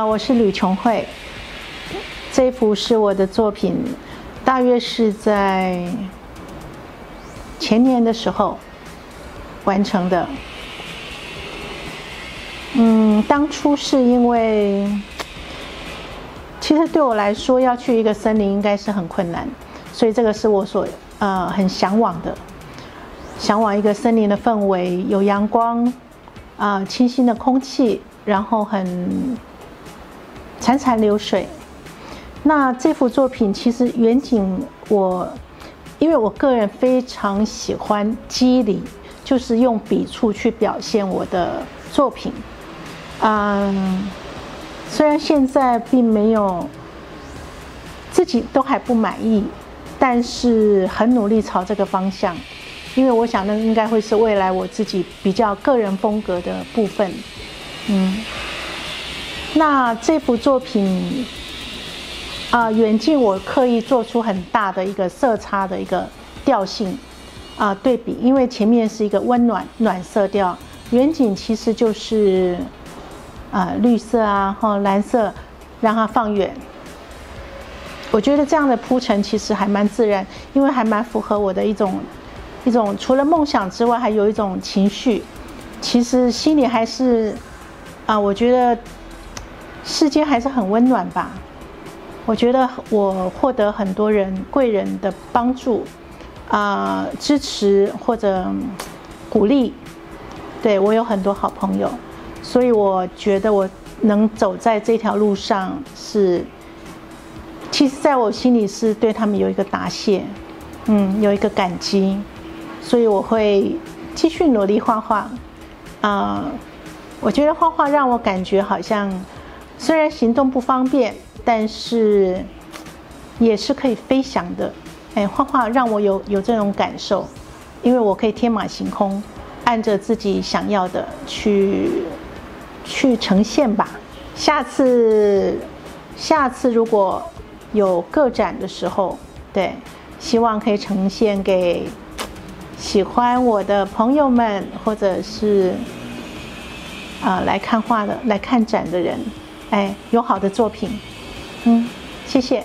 我是吕琼慧，这幅是我的作品，大约是在前年的时候完成的。当初是因为，其实对我来说，要去一个森林应该是很困难，所以这个是我所很向往的，向往一个森林的氛围，有阳光，清新的空气，然后很潺潺流水。那这幅作品其实远景因为我个人非常喜欢肌理，就是用笔触去表现我的作品。虽然现在并没有，自己都还不满意，但是很努力朝这个方向，因为我想那应该会是未来我自己比较个人风格的部分。那这幅作品远近我刻意做出很大的一个色差的一个调性对比，因为前面是一个温暖色调，远景其实就是绿色蓝色，让它放远。我觉得这样的铺陈其实还蛮自然，因为还蛮符合我的一种除了梦想之外，还有一种情绪。其实心里还是我觉得世间还是很温暖吧。我觉得我获得很多贵人的帮助支持或者鼓励，对，我有很多好朋友，所以我觉得我能走在这条路上其实在我心里是对他们有一个答谢，有一个感激，所以我会继续努力画画。我觉得画画让我感觉好像虽然行动不方便，但是也是可以飞翔的。画画让我有这种感受，因为我可以天马行空，按着自己想要的去呈现吧。下次如果有个展的时候，对，希望可以呈现给喜欢我的朋友们，或者是来看展的人，有好的作品。谢谢。